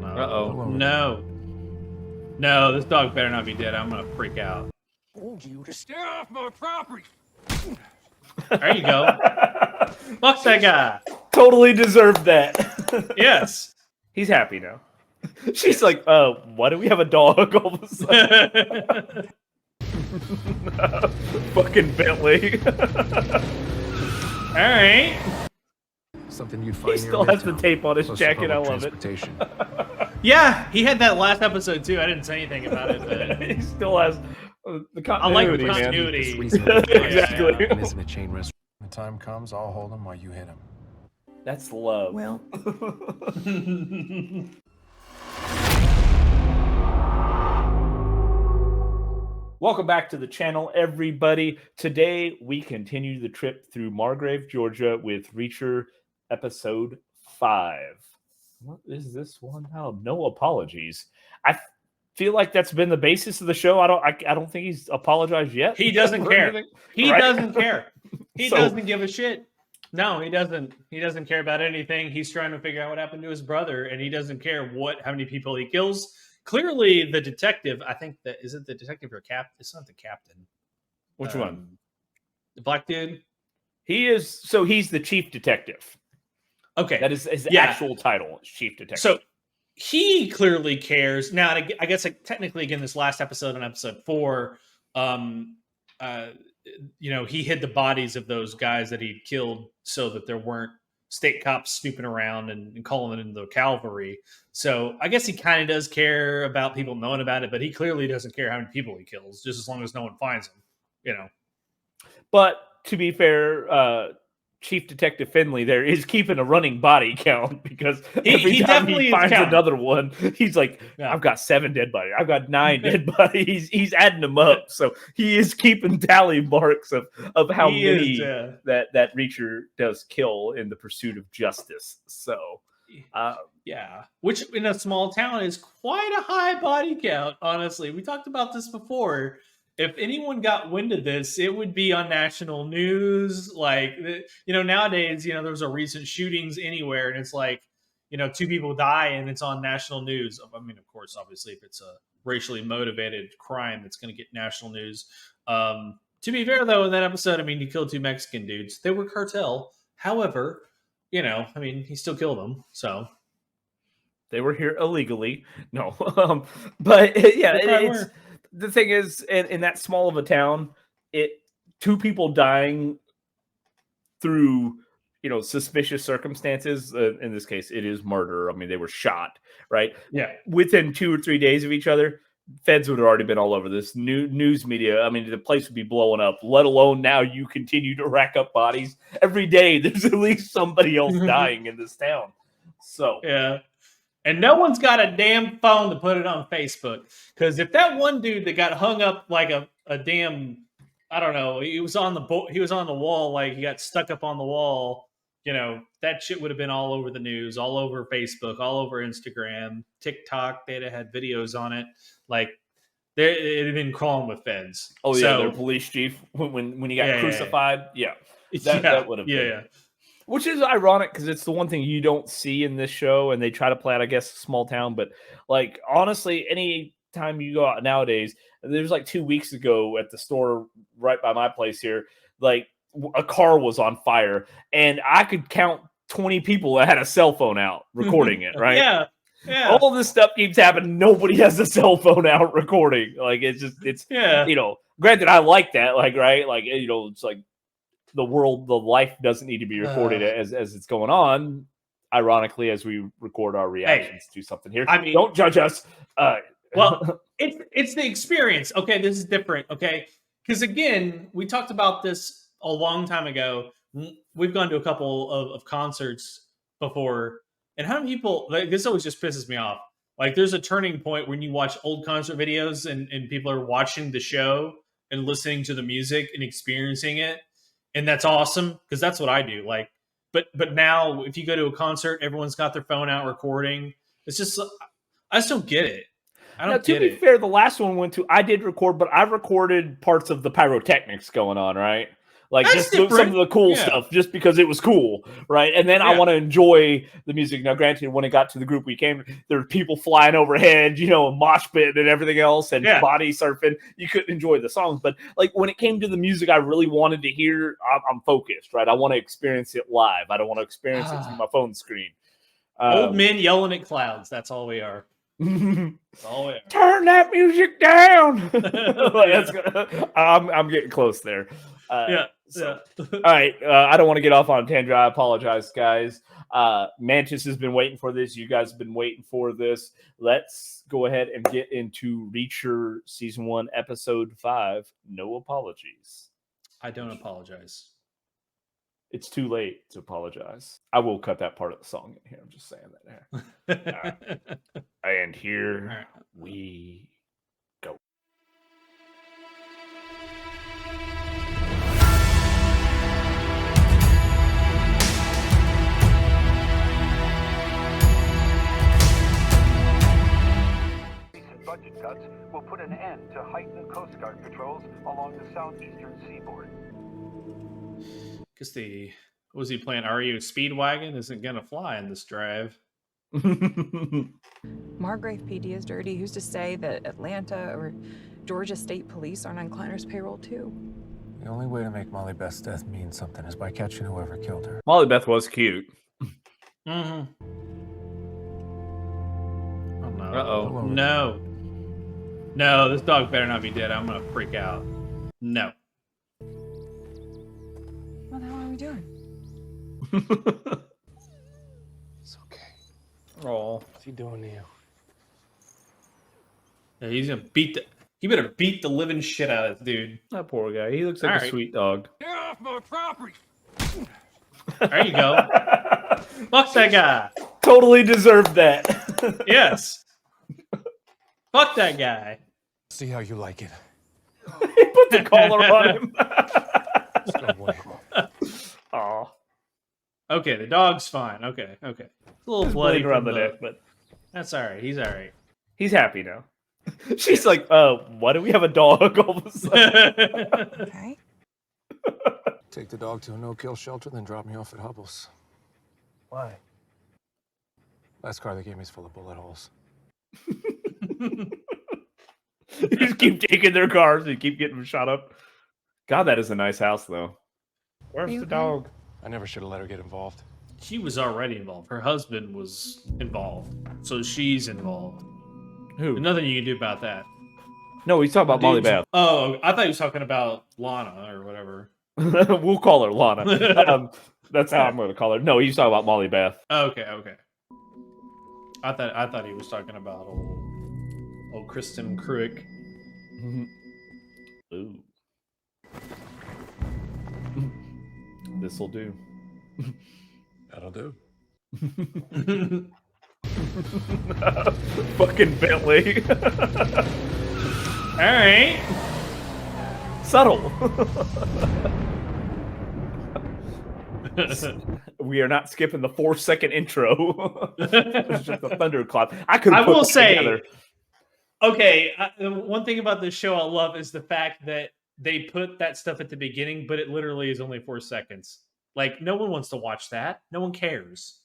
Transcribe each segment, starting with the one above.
Uh-oh. No. No, this dog better not be dead. I'm going to freak out. Told you to stay off my property. There you go. Fuck that guy. Totally deserved that. Yes. He's happy now. She's like, why do we have a dog all of a sudden? Fucking Bentley. All right. Something you'd find He still has the tape on his jacket. I love it. Yeah, he had that last episode too. I didn't say anything about it, but He still has the continuity. I like the man. continuity. Exactly. Yeah. Isn't a chain restaurant. When the time comes, I'll hold him while you hit him. That's love. Well, Welcome back to the channel, everybody. Today, we continue the trip through Margrave, Georgia with Reacher Episode 5. What is this one? Oh, no apologies. I feel like that's been the basis of the show. I don't think he's apologized yet. He doesn't care. Anything. He Right? doesn't care. He doesn't give a shit. No, he doesn't. He doesn't care about anything. He's trying to figure out what happened to his brother, and he doesn't care how many people he kills. Clearly, the detective, I think that is it the detective or captain? It's not the captain. Which one? The black dude? He is, so he's the chief detective. Okay. That is his Yeah. actual title, is chief detective. So he clearly cares. Now, I guess technically, again, this last episode on episode 4, he hid the bodies of those guys that he'd killed so that there weren't state cops snooping around and calling in the cavalry. So I guess he kind of does care about people knowing about it, but he clearly doesn't care how many people he kills, just as long as no one finds him, But to be fair, Chief Detective Finley there is keeping a running body count because every time he finds another one, he's like, I've got 7 dead bodies. I've got 9 dead bodies. He's adding them up. So he is keeping tally marks of how many that Reacher does kill in the pursuit of justice. So, which in a small town is quite a high body count, honestly. We talked about this before. If anyone got wind of this, it would be on national news. Like, nowadays, there's a recent shootings anywhere, and it's like, 2 people die, and it's on national news. I mean, of course, obviously, if it's a racially motivated crime, it's going to get national news. To be fair, though, in that episode, I mean, he killed 2 Mexican dudes. They were cartel. However, he still killed them. So they were here illegally. No, but yeah, it's. The thing is, in that small of a town, 2 people dying through, suspicious circumstances. In this case, it is murder. I mean, they were shot, right? Yeah. Within 2 or 3 days of each other, feds would have already been all over this. News media, I mean, the place would be blowing up, let alone now you continue to rack up bodies. Every day, there's at least somebody else dying in this town. So, yeah. And no one's got a damn phone to put it on Facebook. Because if that one dude that got hung up like a damn, I don't know, he was on the wall, like he got stuck up on the wall, that shit would have been all over the news, all over Facebook, all over Instagram, TikTok. They'd have had videos on it. Like, it'd have been crawling with feds. Oh, yeah, their police chief, when he got crucified. Yeah. That would have been. Yeah. Which is ironic because it's the one thing you don't see in this show, and they try to play out, I guess, small town. But like, honestly, any time you go out nowadays, there's like 2 weeks ago at the store right by my place here, like a car was on fire, and I could count 20 people that had a cell phone out recording it. Right? Yeah. All this stuff keeps happening. Nobody has a cell phone out recording. Like it's Granted, I like that. Like, right? Like, it's like. The life doesn't need to be recorded as it's going on. Ironically, as we record our reactions to something here, I mean, don't judge us. Well, it's the experience. Okay, this is different. Okay, because again, we talked about this a long time ago. We've gone to a couple of concerts before, and how many people? Like, this always just pisses me off. Like, there's a turning point when you watch old concert videos and people are watching the show and listening to the music and experiencing it. And that's awesome because that's what I do. Like, but now if you go to a concert, everyone's got their phone out recording. It's just, I just don't get it. I don't get it. To be fair, the last one I did record, but I recorded parts of the pyrotechnics going on, right? Like That's just some different. of the cool stuff, just because it was cool, right? And then I want to enjoy the music. Now, granted, when it got to the group we came, there were people flying overhead, you know, a mosh pit and everything else, and body surfing. You couldn't enjoy the songs, but like when it came to the music, I really wanted to hear. I'm focused, right? I want to experience it live. I don't want to experience it through my phone screen. Old men yelling at clouds. That's all we are. That's all we are. Turn that music down. I'm getting close there. All right. I don't want to get off on a tangent. I apologize, guys. Mantis has been waiting for this. You guys have been waiting for this. Let's go ahead and get into Reacher Season 1, Episode 5. No apologies. I don't apologize. It's too late to apologize. I will cut that part of the song in here. I'm just saying that here. And here we go. Recent budget cuts will put an end to heightened Coast Guard patrols along the southeastern seaboard. Because what was he playing? REO Speedwagon isn't gonna fly in this drive. Margrave PD is dirty. Who's to say that Atlanta or Georgia State Police aren't on Kleiner's payroll too? The only way to make Molly Beth's death mean something is by catching whoever killed her. Molly Beth was cute. Mm-hmm. Oh no! Uh-oh. No! This dog better not be dead. I'm gonna freak out. No. What the hell are we doing? It's okay. Oh, What's he doing to you? Yeah, he's gonna he better beat the living shit out of this dude. that poor guy. He looks like a sweet dog. Get off my property! There you go. Fuck that guy. Totally deserved that. Yes. Fuck that guy. See how you like it. He put the collar on him. Just go away. Oh. Okay, the dog's fine. Okay. It's a little bloody around the neck, but that's all right. He's all right. He's happy now. She's like, why do we have a dog all of a sudden? Okay. Take the dog to a no-kill shelter, then drop me off at Hubble's. Why? Last car they gave me is full of bullet holes. You just keep taking their cars and keep getting them shot up. God, that is a nice house, though. Where's the dog? I never should have let her get involved. She was already involved. Her husband was involved. So she's involved. Who? There's nothing you can do about that. No, he's talking about Molly Beth. Oh, I thought he was talking about Lana or whatever. We'll call her Lana. That's how I'm going to call her. No, he's talking about Molly Beth. Okay. I thought he was talking about old Kristen Kruick. Ooh. This'll do. That'll do. Fucking Bentley. All right. Subtle. We are not skipping the 4-second intro. It's just a thunderclap. I will say, together. Okay, one thing about this show I love is the fact that they put that stuff at the beginning, but it literally is only 4 seconds. Like, no one wants to watch that. No one cares.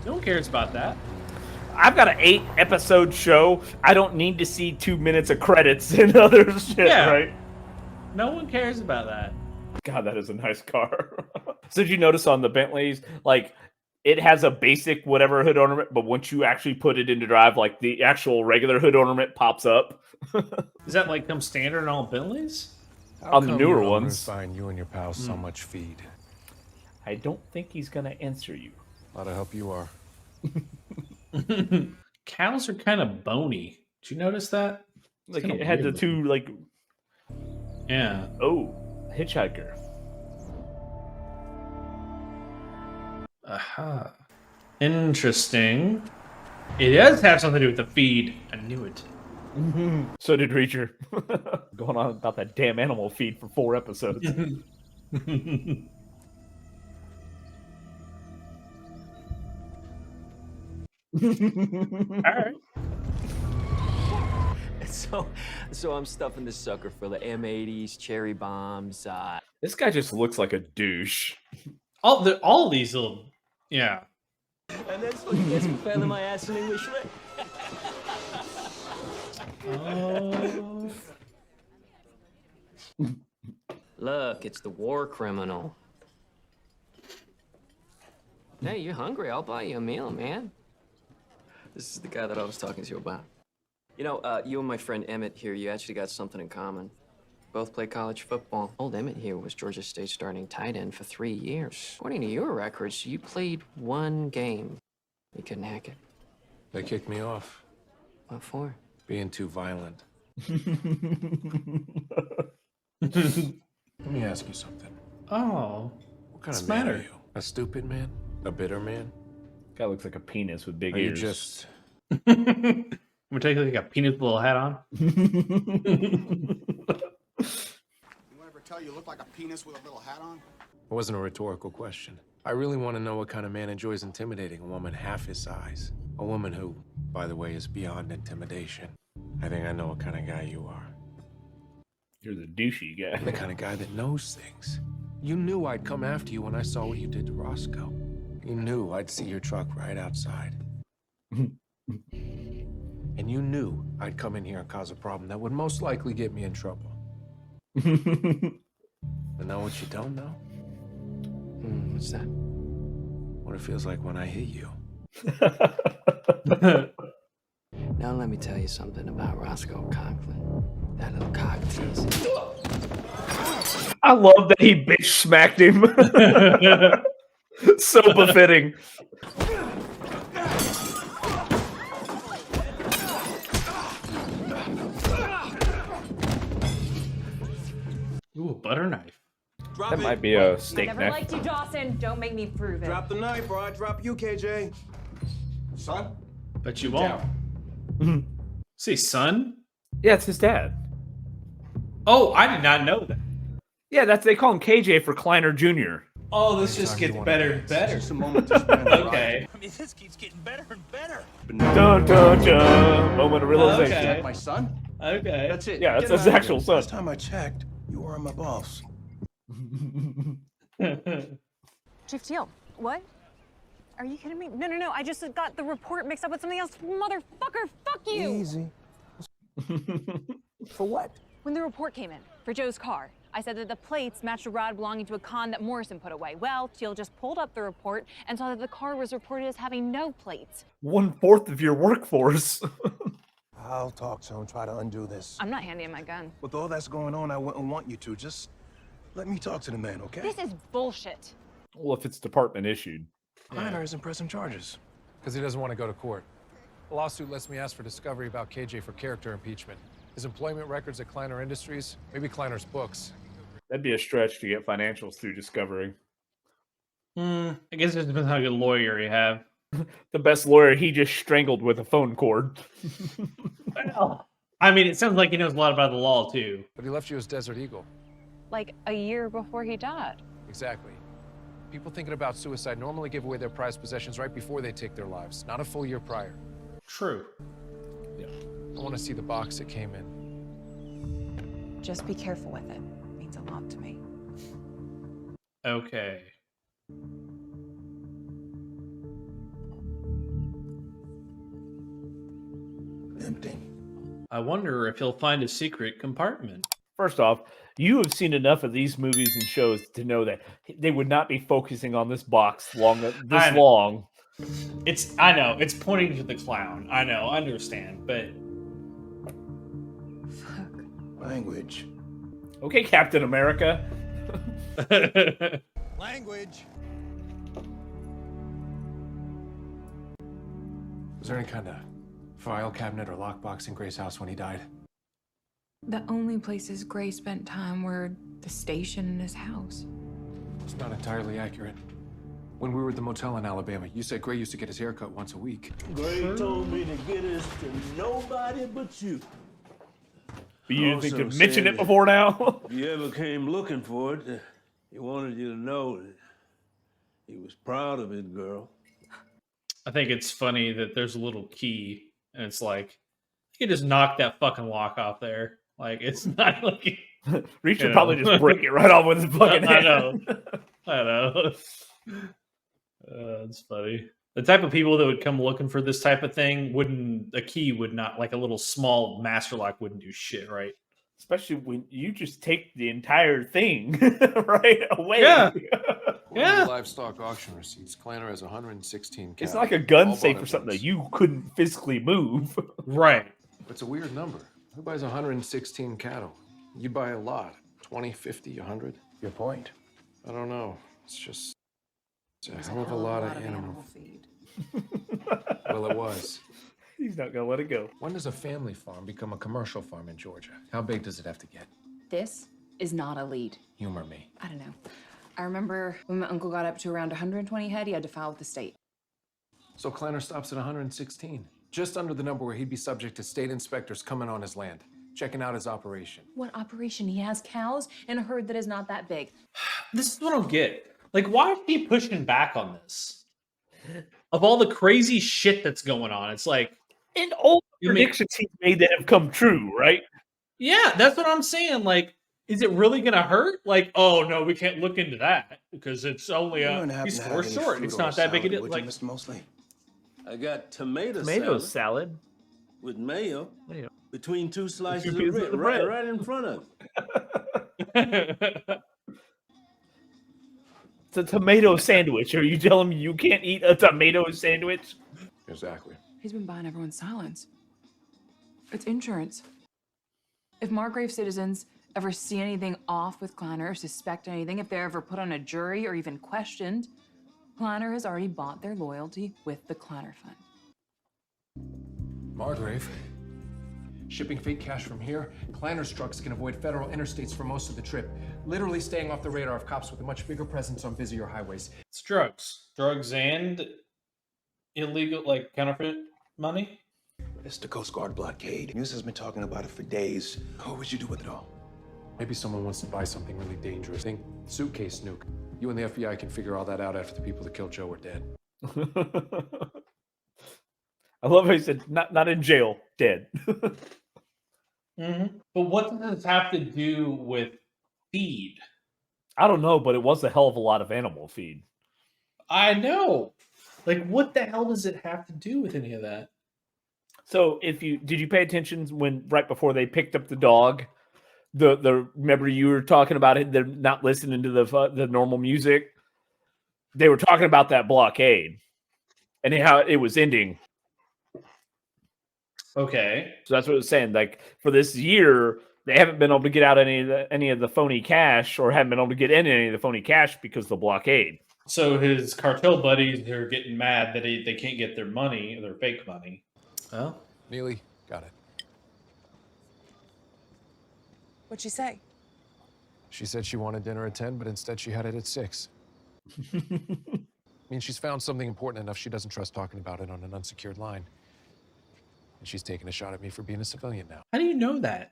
No one cares about that. I've got an 8-episode show. I don't need to see 2 minutes of credits and other shit, right? No one cares about that. God, that is a nice car. So did you notice on the Bentleys, like, it has a basic whatever hood ornament, but once you actually put it into drive, like, the actual regular hood ornament pops up. Is that, like, come standard on all Bentleys? On the newer ones. Buying you and your pals so much feed. I don't think he's going to answer you. A lot of help you are. Cows are kind of bony. Did you notice that? Like, it had the two, like... Yeah. Oh, hitchhiker. Aha. Interesting. It does have something to do with the feed. I knew it. So did Reacher. Going on about that damn animal feed for 4 episodes. All right. So I'm stuffing this sucker full of M80s, cherry bombs, This guy just looks like a douche. All of these little, yeah. And that's what he gets for failing my ass in English lit. Oh. Look, it's the war criminal. Hey, you hungry? I'll buy you a meal, man. This is the guy that I was talking to you about. You know, you and my friend Emmett here, you actually got something in common. Both play college football. Old Emmett here was Georgia State's starting tight end for 3 years. According to your records, you played 1 game. You couldn't hack it. They kicked me off. What for? Being too violent. Let me ask you something. Oh. What kind What's of the man matter? are you? A stupid man? A bitter man? Guy looks like a penis with big Are you ears. just... I'm gonna take like a penis with a little hat on. Anyone ever tell you look like a penis with a little hat on? It wasn't a rhetorical question. I really want to know what kind of man enjoys intimidating a woman half his size. A woman who, by the way, is beyond intimidation. I think I know what kind of guy you are. You're the douchey guy. The kind of guy that knows things. You knew I'd come after you when I saw what you did to Roscoe. You knew I'd see your truck right outside. And you knew I'd come in here and cause a problem that would most likely get me in trouble. But know what you don't know? What's that? What it feels like when I hit you. Now let me tell you something about Roscoe Conklin. That little cock tease. I love that he bitch smacked him. So befitting. Ooh, a butter knife. That might be a steak Never knife. liked you, Dawson. Don't make me prove it. Drop the knife or I drop you, KJ. Son? Bet you won't. See, son? Yeah, it's his dad. Oh, I did not know that. Yeah, they call him KJ for Kleiner Jr. Oh, this just Anytime you gets wanna better dance. and better. Just a moment to spend. Okay. I mean, this keeps getting better and better. Dun dun dun. Moment of realization. Okay. My son? Okay. That's it. Yeah, that's Get his him out of actual here. son. Last time I checked, you were my boss. Chief Teal, what? Are you kidding me? No. I just got the report mixed up with something else. Motherfucker, fuck you! Easy. For what? When the report came in for Joe's car, I said that the plates matched a rod belonging to a con that Morrison put away. Well, Teal just pulled up the report and saw that the car was reported as having no plates. 1/4 of your workforce. I'll talk to him, try to undo this. I'm not handing him my gun. With all that's going on, I wouldn't want you to. Just let me talk to the man, okay? This is bullshit. Well, if it's department issued. Kleiner isn't pressing charges. Because he doesn't want to go to court. The lawsuit lets me ask for discovery about KJ for character impeachment. His employment records at Kleiner Industries, maybe Kleiner's books. That'd be a stretch to get financials through discovery. I guess it depends how good a lawyer you have. The best lawyer he just strangled with a phone cord. Well, I mean, it sounds like he knows a lot about the law, too. But he left you as Desert Eagle. Like a year before he died. Exactly. People thinking about suicide normally give away their prized possessions right before they take their lives, not a full year prior. True. I want to see the box it came in. Just be careful with it. It means a lot to me. Okay. Empty. I wonder if he'll find a secret compartment. First off, you have seen enough of these movies and shows to know that they would not be focusing on this box long. I know, it's pointing to the clown. I know, I understand, but Language. Okay, Captain America. Language. Was there any kind of file cabinet or lockbox in Gray's house when he died? The only places Gray spent time were the station and his house. It's not entirely accurate. When we were at the motel in Alabama, you said Gray used to get his hair cut once a week. Gray told me to get us to nobody but you. But you didn't think to Also mention said it before now? If you ever came looking for it, he wanted you to know that he was proud of it, girl. I think it's funny that there's a little key, and it's like, you can just knock that fucking lock off there. Like, it's not like Reach would probably just break it right off with his fucking hand. I know. It's funny. The type of people that would come looking for this type of thing a key would not, like a little small master lock wouldn't do shit, right? Especially when you just take the entire thing right away. Yeah. Yeah. Livestock auction receipts. Clanner has 116 cattle. It's not like a gun all safe bought or at something once. that you couldn't physically move. Right. It's a weird number. Who buys 116 cattle? You'd buy a lot. 20, 50, 100? Your point. I don't know. It's a hell of a lot of animal feed. Well, it was. He's not gonna let it go. When does a family farm become a commercial farm in Georgia? How big does it have to get? This is not a lead. Humor me. I don't know. I remember when my uncle got up to around 120 head, he had to file with the state. So Clanner stops at 116. Just under the number where he'd be subject to state inspectors coming on his land, checking out his operation. What operation? He has cows and a herd that is not that big. This is what I don't get. Like, why is he pushing back on this? Of all the crazy shit that's going on, it's like, and all the predictions he's made that have come true, right? Yeah, that's what I'm saying. Like, is it really gonna hurt? Like, oh no, we can't look into that because it's only he's 4 short. It's not that big a deal. Like, Mr. Mosley? I got tomato salad with mayo between 2 slices Two of pieces bread, of bread. right in front of it. It's a tomato sandwich. Are you telling me you can't eat a tomato sandwich? Exactly. He's been buying everyone's silence. It's insurance. If Margrave citizens ever see anything off with Clanner or suspect anything, if they're ever put on a jury or even questioned, Clanner has already bought their loyalty with the Clanner Fund. Margrave. Shipping fake cash from here, Clanner's trucks can avoid federal interstates for most of the trip, literally staying off the radar of cops with a much bigger presence on busier highways. it's drugs and illegal, like counterfeit money. It's the Coast Guard blockade. News has been talking about it for days. What would you do with it all? Maybe someone wants to buy something really dangerous. Think suitcase nuke. You and the FBI can figure all that out after the people that killed Joe are dead. I love how he said, not in jail, dead. But what does this have to do with feed? I don't know, but it was a hell of a lot of animal feed. I know. Like, what the hell does it have to do with any of that? So, did you pay attention when right before they picked up the dog? Remember you were talking about it. They're not listening to the normal music. They were talking about that blockade and how it was ending. Okay, so that's what it was saying. Like for this year, they haven't been able to get out any of the phony cash, or haven't been able to get in any of the phony cash because of the blockade. So his cartel buddies are getting mad that they can't get their money, their fake money. Oh, Neely, got it. What'd she say? She said she wanted dinner at 10, but instead she had it at 6. I mean, she's found something important enough she doesn't trust talking about it on an unsecured line. And she's taking a shot at me for being a civilian now. How do you know that?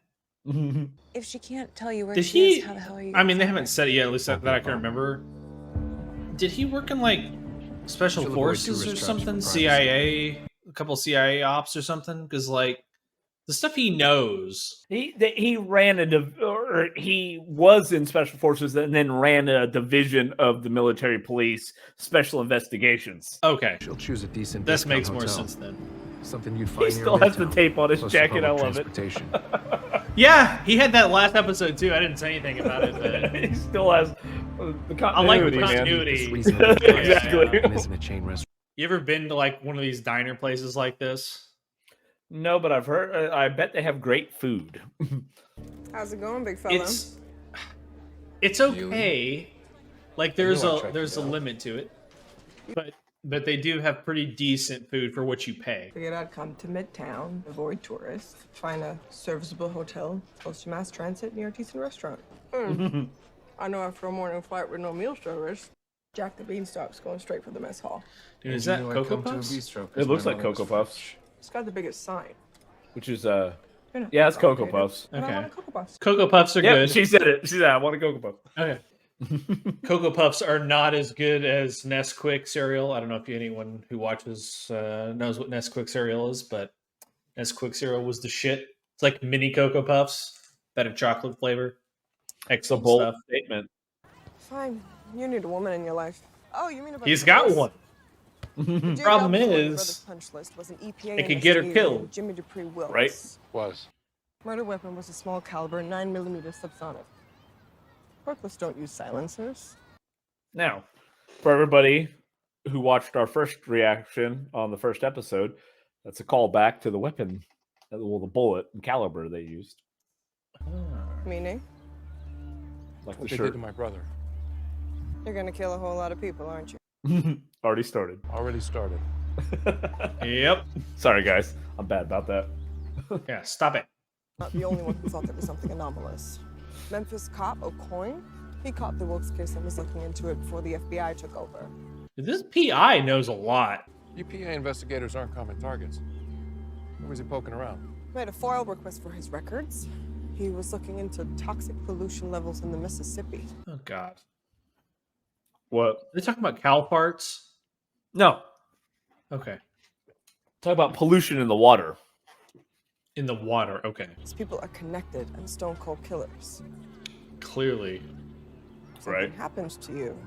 If she can't tell you where Did she he? is, how the hell are you? I mean, they haven't said it yet. At least that I can remember. Did he work in like special forces or something? CIA, a couple CIA ops or something? Because like the stuff he knows, he was in special forces and then ran a division of the military police special investigations. Okay, she'll choose a decent. This makes more sense then. Something you'd find. He still has the tape on his jacket. I love it. Yeah, he had that last episode too. I didn't say anything about it, but he still has the continuity. I like the continuity. Exactly. Isn't a chain restaurant. You ever been to like one of these diner places like this? No, but I've heard. I bet they have great food. How's it going, big fella? It's okay. Like there's a limit to it, but they do have pretty decent food for what you pay. Figured I'd come to Midtown, avoid tourists, find a serviceable hotel close to mass transit near a decent restaurant. I know after a morning flight with no meal service, Jack the Beanstalk's going straight for the mess hall. Dude, is that Cocoa Puffs? It looks like Cocoa Puffs. It's got the biggest sign. Which is yeah, it's Cocoa Puffs. Okay. I want a Cocoa Puffs. Cocoa Puffs are good. She said it. She said, I want a Cocoa Puff. Okay. Cocoa Puffs are not as good as Nesquik cereal. I don't know if anyone who watches knows what Nesquik cereal is, but Nesquik cereal was the shit. It's like mini Cocoa Puffs, better chocolate flavor. excellent bold stuff. Statement. Fine. You need a woman in your life. Oh, you mean about He's the got police? one. The Problem JW Jordan is, Brothers punch list was an EPA it could get her investigator killed. named Jimmy Dupree Willis. Right. Was. Murder weapon was a small caliber 9mm subsonic. Forklifts don't use silencers. Now, for everybody who watched our first reaction on the first episode, that's a callback to the weapon, well, the bullet and caliber they used. Meaning? Like What the they did shirt. to my brother. You're gonna kill a whole lot of people, aren't you? Already started. Already started. Yep. Sorry, guys. I'm bad about that. Yeah, stop it. Not the only one who thought there was something anomalous. Memphis cop O'Coin, he caught the Wilkes case and was looking into it before the FBI took over. This PI knows a lot. EPA investigators aren't common targets. Where was he poking around? Made a FOIL request for his records. He was looking into toxic pollution levels in the Mississippi. Oh, God. What? Are they talking about cow farts? No. Okay. Talk about pollution in the water. In the water, okay. These people are connected and stone cold killers. Clearly. Something happens to you,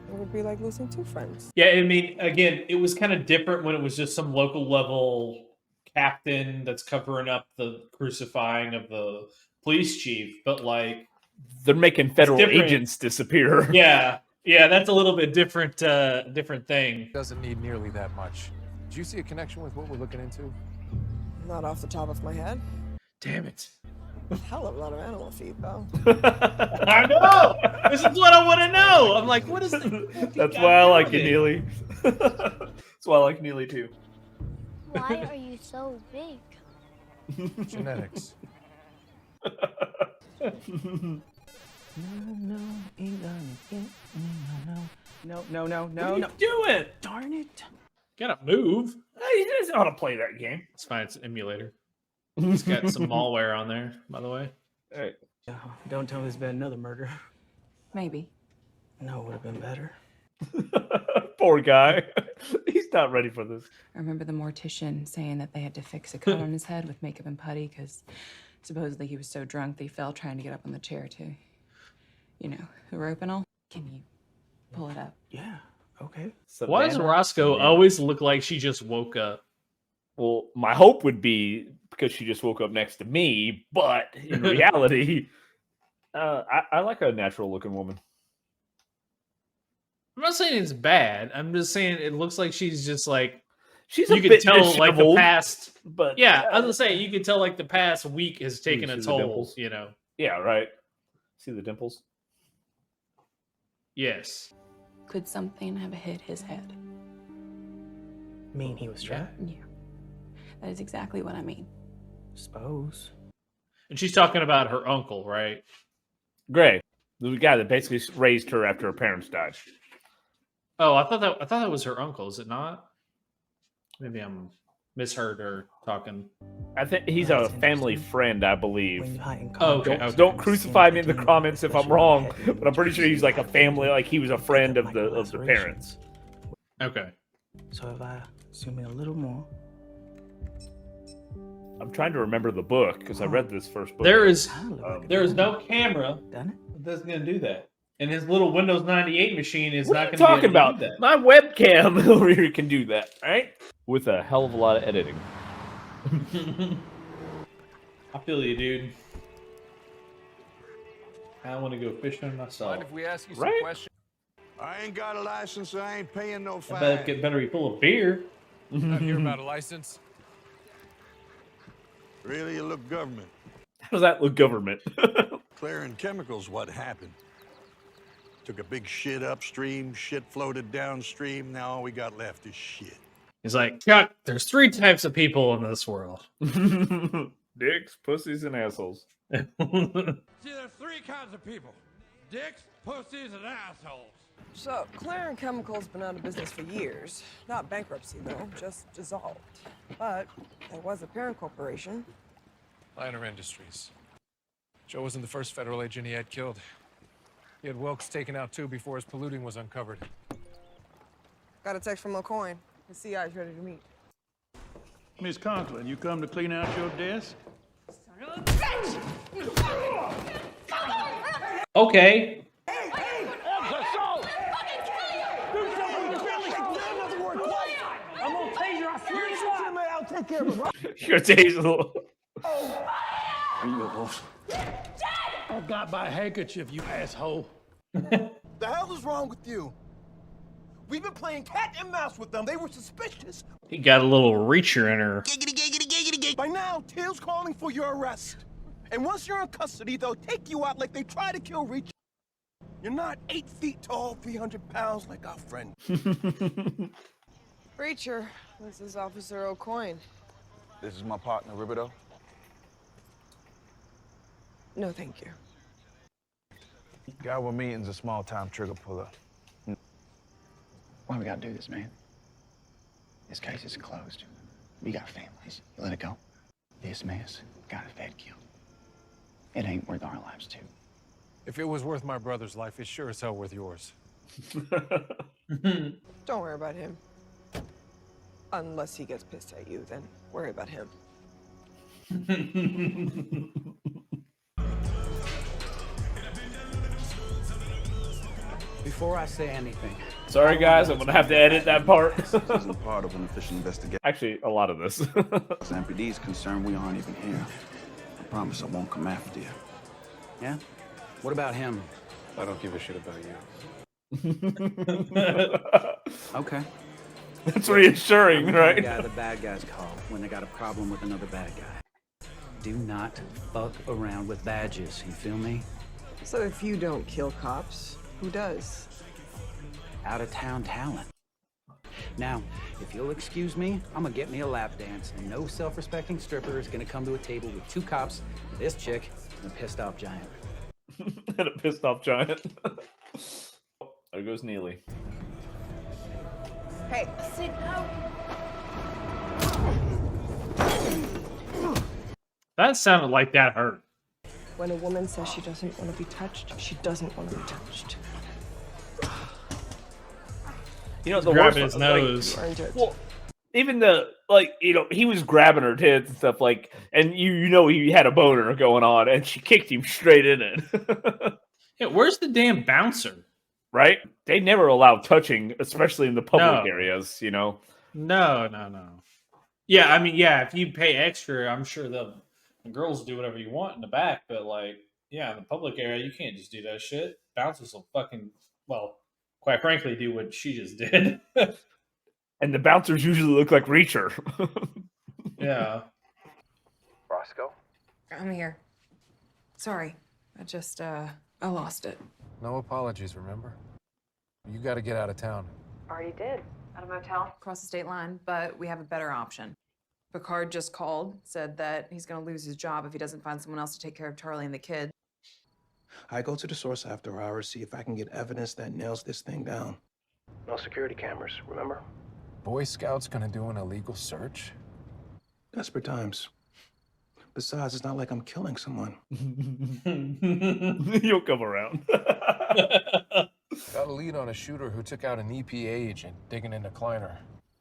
it would be like losing two friends. Yeah, I mean, again, it was kind of different when it was just some local level captain that's covering up the crucifying of the police chief, but like they're making federal agents disappear. Yeah, that's a little bit different. Different thing. Doesn't need nearly that much. Did you see a connection with what we're looking into? Not off the top of my head. Damn it! Hell of a lot of animal feed, though. I know. This is what I want to know. I'm like, what is this? That's why I like you, Neely. That's why I like Neely too. Why are you so big? Genetics. No, ain't gonna get me, no. What are you doing? Darn it. Gotta move. He doesn't know how to play that game. It's fine. It's an emulator. It's got some malware on there, by the way. Hey. Oh, don't tell me there's been another murder. Maybe. No, it would have been better. Poor guy. He's not ready for this. I remember the mortician saying that they had to fix a cut on his head with makeup and putty because supposedly he was so drunk that he fell trying to get up on the chair to, the rope and all. Can you pull it up? Yeah, okay. Why does Roscoe always look like she just woke up? Well, my hope would be because she just woke up next to me, but in reality, I like a natural-looking woman. I'm not saying it's bad. I'm just saying it looks like she's just like she's you a could bit tell like the disheveled, past. But yeah, I was gonna say you could tell like the past week has taken a see the toll. dimples? Yeah, right. See the dimples? Yes. Could something have hit his head? Mean he was trapped? Yeah. That is exactly what I mean. Suppose. And she's talking about her uncle, right? Gray, the guy that basically raised her after her parents died. Oh, I thought that was her uncle. Is it not? Maybe I'm misheard her talking. I think he's a family friend, I believe. Okay. Don't crucify me in the comments if I'm wrong, but I'm pretty sure he's like a family, like he was a friend of the parents. Okay. So if I zoom in a little more. I'm trying to remember the book because I read this first book. There is no camera that's going to do that, and his little Windows 98 machine is not going to be able to about do that. my webcam over here can do that, right? With a hell of a lot of editing. I feel you, dude. I want to go fishing myself. Mind if we ask you some Right? questions? I ain't got a license. I ain't paying no I fine. bet it better be full of beer. Not hear about a license? Really, you look government. How does that look government? Clearing chemicals, what happened? Took a big shit upstream, shit floated downstream. Now all we got left is shit. He's like, Chuck, there's 3 types of people in this world. Dicks, pussies, and assholes. See, there's 3 kinds of people: dicks, pussies, and assholes. So, Clearing Chemicals been out of business for years. Not bankruptcy, though, just dissolved. But there was a parent corporation. Liner Industries. Joe wasn't the first federal agent he had killed. He had Wilkes taken out too before his polluting was uncovered. Got a text from O'Coin. The CI is ready to meet. Miss Conklin, you come to clean out your desk? Come on, Okay. Hey, assault! Do something with your family. Another word, quiet. I'm gonna taser. I swear to God. Man, I'll take care of it. You're taser. Are you a wolf? I got my handkerchief, you asshole. The hell is wrong with you? We've been playing cat and mouse with them. They were suspicious. He got a little reacher in her. Giggity, giggity, giggity, giggity. By now, Tail's calling for your arrest. And once you're in custody, they'll take you out like they tried to kill Reach. You're not 8 feet tall, 300 pounds like our friend. Preacher, this is Officer O'Coin. This is my partner, Ribido. No, thank you. Guy we're meeting's a small-time trigger puller. Why we gotta do this, man? This case is closed. We got families. You let it go. This mess got a Fed killed. It ain't worth our lives, too. If it was worth my brother's life, it's sure as hell worth yours. Don't worry about him. Unless he gets pissed at you, then worry about him. Before I say anything, sorry guys, I'm gonna have to edit that part. This isn't part of an official investigation. Actually, a lot of this. As MPD is concerned, we aren't even here. I promise I won't come after you. yeah? What about him? I don't give a shit about you. Okay. That's reassuring, right? The bad guys call when they got a problem with another bad guy. Do not fuck around with badges, you feel me? So if you don't kill cops, who does? Out-of-town talent. Now, if you'll excuse me, I'm gonna get me a lap dance, and no self-respecting stripper is gonna come to a table with 2 cops, this chick, and a pissed-off giant. And a pissed-off giant. There goes Neely. Hey, Sit down. That sounded like that hurt. when a woman says she doesn't want to be touched, she doesn't want to be touched. You know, the grabbing worst his nose. Well, even the he was grabbing her tits and stuff and you know he had a boner going on, and she kicked him straight in it. Yeah, where's the damn bouncer? Right? They never allow touching, especially in the public areas. You know. No. Yeah, I mean, yeah, if you pay extra, I'm sure the girls do whatever you want in the back, but in the public area, you can't just do that shit. Bouncers will quite frankly, do what she just did. And the bouncers usually look like Reacher. Yeah. Roscoe? I'm here. Sorry. I lost it. No apologies, remember? You got to get out of town. Already did. At a motel across the state line, but we have a better option. Picard just called, said that he's going to lose his job if he doesn't find someone else to take care of Charlie and the kid. I go to the source after hours, see if I can get evidence that nails this thing down. No security cameras, remember? Boy Scouts gonna do an illegal search? Desperate times. Besides, it's not like I'm killing someone. You'll come around. Got a lead on a shooter who took out an EPA agent digging into Kleiner.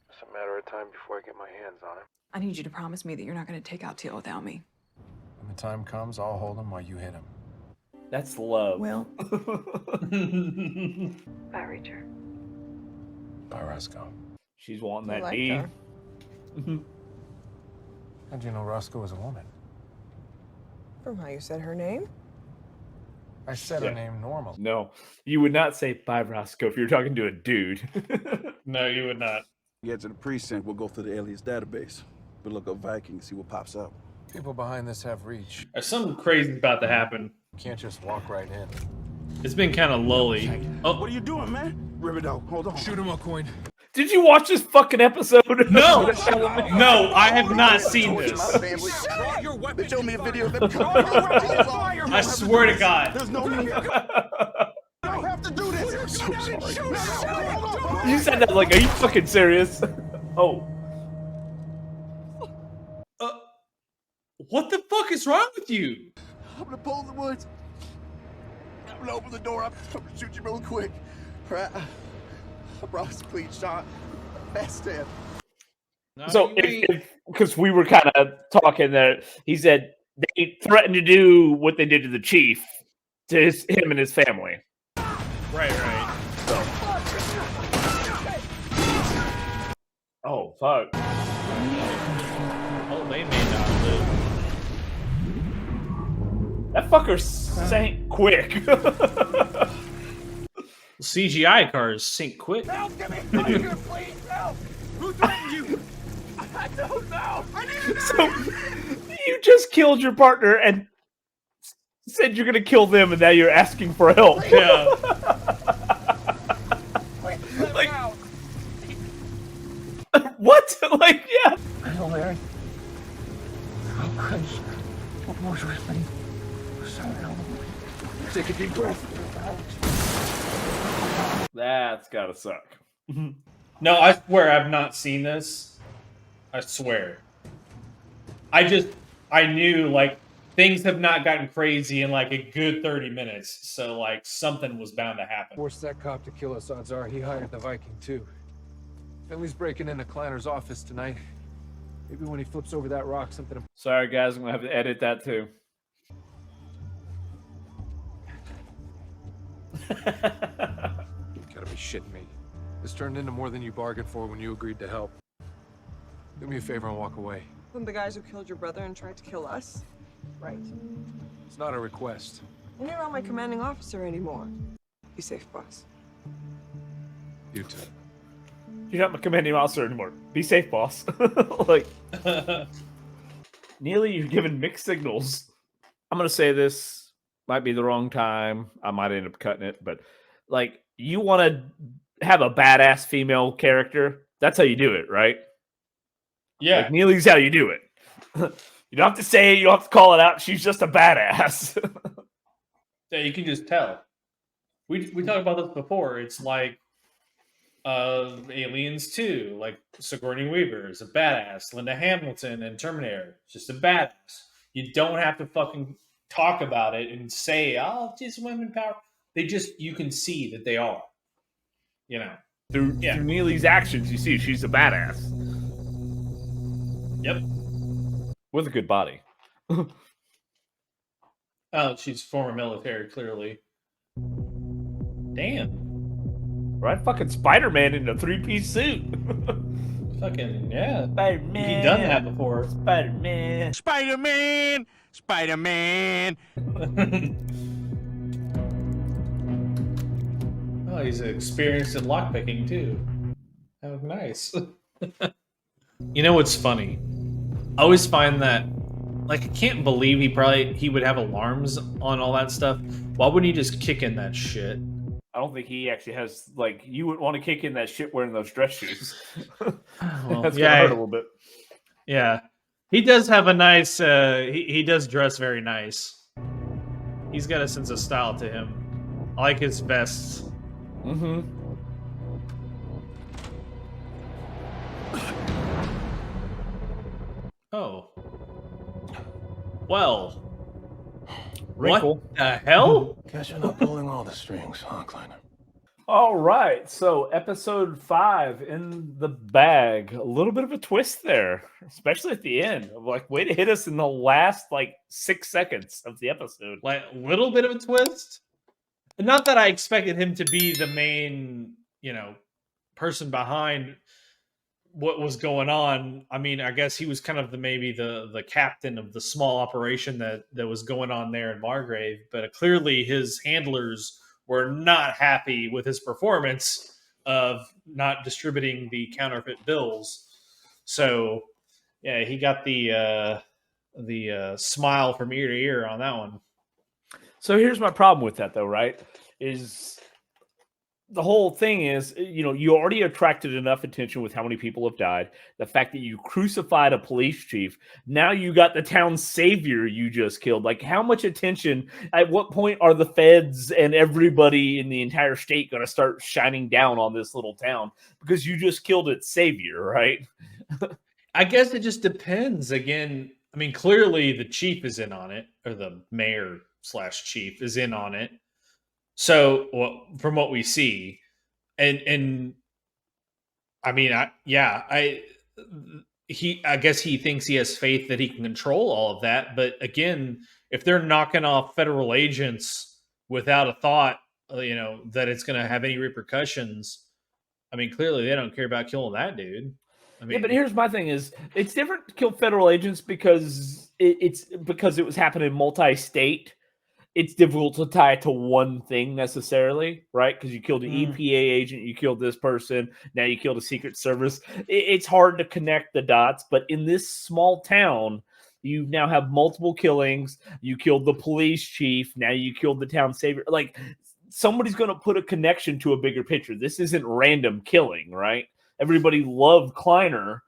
It's a matter of time before I get my hands on him. I need you to promise me that you're not going to take out Teal without me. When the time comes, I'll hold him while you hit him. That's love. Will. Bye, Reacher. Bye, Roscoe. She's wanting I that like knee. her. How'd you know Roscoe was a woman? From how you said her name? I said her name normal. No, you would not say bye, Roscoe, if you're talking to a dude. No, you would not. Get to the precinct, we'll go through the alias database. We'll look up Viking and see what pops up. People behind this have reach. There's something crazy about to happen. You can't just walk right in. It's been kind of lully. Oh, what are you doing, man? Ribido, hold on. Shoot him, O'Coin. Did you watch this fucking episode? No, no, I have not seen this. They showed me a video of them. I swear to God. There's no need. You don't have to do this. I'm so sorry. You said that are you fucking serious? Oh. What the fuck is wrong with you? I'm gonna pull in the woods. I'm gonna open the door. I'm gonna shoot you real quick. All right. I brought a clean shot. Best in. So, because we were kind of talking there, he said they threatened to do what they did to the chief to him and his family. Right. So. Oh, fuck. Oh, they may not live. That fucker sank quick. CGI cars sink quick. Help! Get me They out do. of here, please! Help! Who threatened you? I don't know. I need to So you just killed your partner and said you're gonna kill them, and now you're asking for help. Yeah. Like, what? Like, yeah. Hello, Larry. Oh, Christ. What was with me? Take a deep breath. That's gotta suck. No, I swear I've not seen this. I swear. I knew, like, things have not gotten crazy in, like, a good 30 minutes. So, like, something was bound to happen. Forced that cop to kill us. Odds are he hired the Viking, too. Finley's breaking into Kleiner's office tonight. Maybe when he flips over that rock, something... Sorry, guys. I'm gonna have to edit that, too. You gotta be shitting me. This turned into more than you bargained for when you agreed to help. Do me a favor and walk away. From the guys who killed your brother and tried to kill us? Right. It's not a request. And you're not my commanding officer anymore. Be safe, boss. You too. You're not my commanding officer anymore. Be safe, boss. Like, Neely, you're giving mixed signals. I'm gonna say this might be the wrong time. I might end up cutting it, but like, you want to have a badass female character. That's how you do it, right? Yeah. Like, Neely's how you do it. You don't have to say it. You don't have to call it out. She's just a badass. Yeah, you can just tell. We talked about this before. It's like Aliens 2, like Sigourney Weaver is a badass. Linda Hamilton and Terminator, just a badass. You don't have to fucking talk about it and say, "Oh, just women power." They just, you can see that they are. You know, through Neely's actions, you see she's a badass. Yep. With a good body. Oh, she's former military, clearly. Damn. Right? Fucking Spider-Man in a 3-piece suit. Fucking, yeah. Spider-Man. He's done that before. Spider-Man. Spider-Man! Spider-Man! Oh, he's experienced in lockpicking, too. Oh, nice. You know what's funny? I always find that, like, I can't believe he would have alarms on all that stuff. Why wouldn't he just kick in that shit? I don't think he actually has, like, you would want to kick in that shit wearing those dress shoes. Well, That's yeah, gonna hurt a little bit. Yeah. He does have a nice, he does dress very nice. He's got a sense of style to him. I like his vests. Mm-hmm. Oh. Well. Wrinkle. What the hell? Guess you're not pulling all the strings, huh, Kleiner? All right, so episode 5 in the bag. A little bit of a twist there, especially at the end. Like, way to hit us in the last, like, 6 seconds of the episode. Like, a little bit of a twist? Not that I expected him to be the main, you know, person behind what was going on. I mean, I guess he was kind of maybe the captain of the small operation that was going on there in Margrave, but clearly his handlers were not happy with his performance of not distributing the counterfeit bills. So, yeah, he got the smile from ear to ear on that one. So here's my problem with that, though, right? Is the whole thing is, you know, you already attracted enough attention with how many people have died. The fact that you crucified a police chief. Now you got the town's savior you just killed. Like, how much attention, at what point are the feds and everybody in the entire state going to start shining down on this little town? Because you just killed its savior, right? I guess it just depends. Again, I mean, clearly the chief is in on it, or the mayor/chief is in on it. So, well, from what we see, and I mean, I guess he thinks he has faith that he can control all of that. But again, if they're knocking off federal agents without a thought, that it's going to have any repercussions. I mean, clearly they don't care about killing that dude. I mean, yeah, but here's my thing: is it's different to kill federal agents because it was happening multi-state. It's difficult to tie it to one thing necessarily, right? Because you killed an EPA agent, you killed this person, now you killed a Secret Service. It's hard to connect the dots, but in this small town, you now have multiple killings. You killed the police chief, now you killed the town savior. Like, somebody's going to put a connection to a bigger picture. This isn't random killing, right? Everybody loved Kleiner,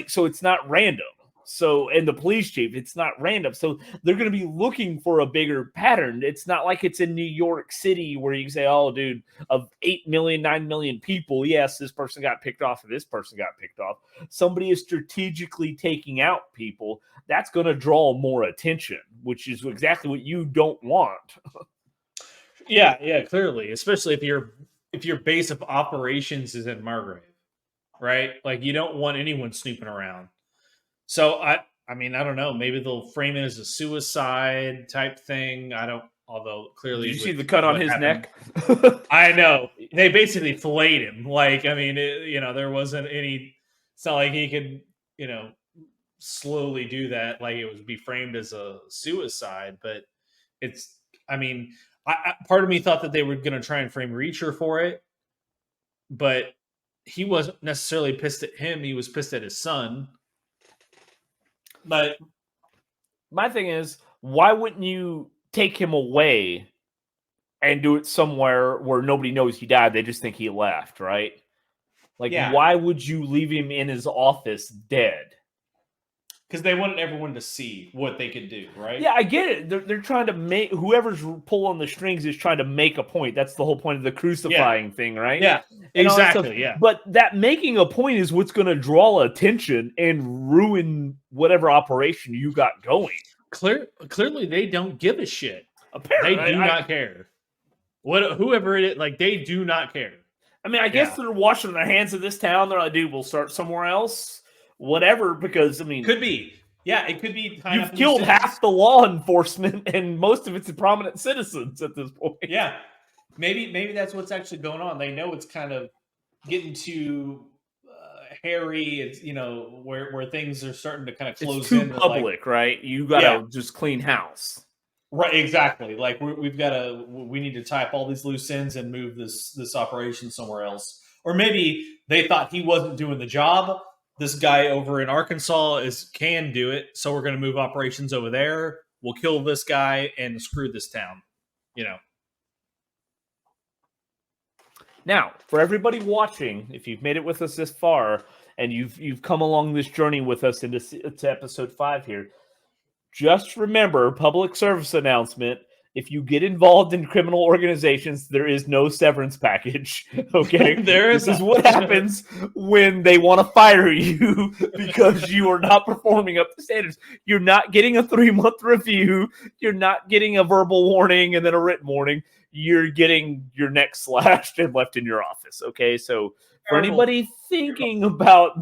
so it's not random. So, and the police chief, it's not random. So they're going to be looking for a bigger pattern. It's not like it's in New York City where you can say, oh, dude, of 8 million, 9 million people, yes, this person got picked off and this person got picked off. Somebody is strategically taking out people. That's going to draw more attention, which is exactly what you don't want. Yeah, clearly, especially if your base of operations is in Margrave, right? Like, you don't want anyone snooping around. So I mean, I don't know. Maybe they'll frame it as a suicide type thing. I don't. Although clearly, did you see the cut on his neck? I know they basically filleted him. Like, I mean, there wasn't any. It's not like he could, slowly do that. Like, it would be framed as a suicide. But it's. I mean, part of me thought that they were going to try and frame Reacher for it, but he wasn't necessarily pissed at him. He was pissed at his son. But my thing is, why wouldn't you take him away and do it somewhere where nobody knows he died? They just think he left, right? Like, why would you leave him in his office dead? Because they wanted everyone to see what they could do, right? Yeah, I get it. They're trying to make, whoever's pulling the strings is trying to make a point. That's the whole point of the crucifying thing, right? Yeah, exactly. Yeah. But that making a point is what's going to draw attention and ruin whatever operation you got going. Clearly, they don't give a shit. Apparently, they do not care. Whoever it is, like, they do not care. I mean, I guess they're washing their hands of this town. They're like, dude, we'll start somewhere else. Whatever, because I mean, could be. Yeah, it could be. You've killed half the law enforcement, and most of it's prominent citizens at this point. Yeah, maybe that's what's actually going on. They know it's kind of getting too hairy. It's where things are starting to kind of close it's too in. Public, right? You gotta just clean house. Right, exactly. Like, we need to tie up all these loose ends and move this operation somewhere else. Or maybe they thought he wasn't doing the job. This guy over in Arkansas can do it, so we're going to move operations over there. We'll kill this guy and screw this town. Now, for everybody watching, if you've made it with us this far and you've come along this journey with us into episode 5 here, just remember, public service announcement: if you get involved in criminal organizations, there is no severance package. Okay, this is what happens when they want to fire you because you are not performing up to standards. You're not getting a 3-month review. You're not getting a verbal warning and then a written warning. You're getting your neck slashed and left in your office. Okay, so for anybody thinking about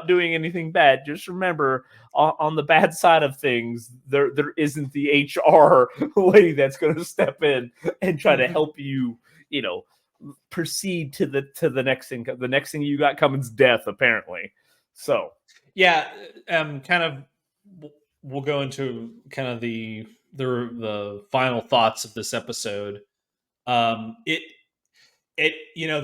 doing anything bad, just remember, on the bad side of things, there isn't the HR lady that's going to step in and try to help you, proceed to the next thing. The next thing you got coming's death, apparently. So, yeah, kind of. We'll go into kind of the final thoughts of this episode. The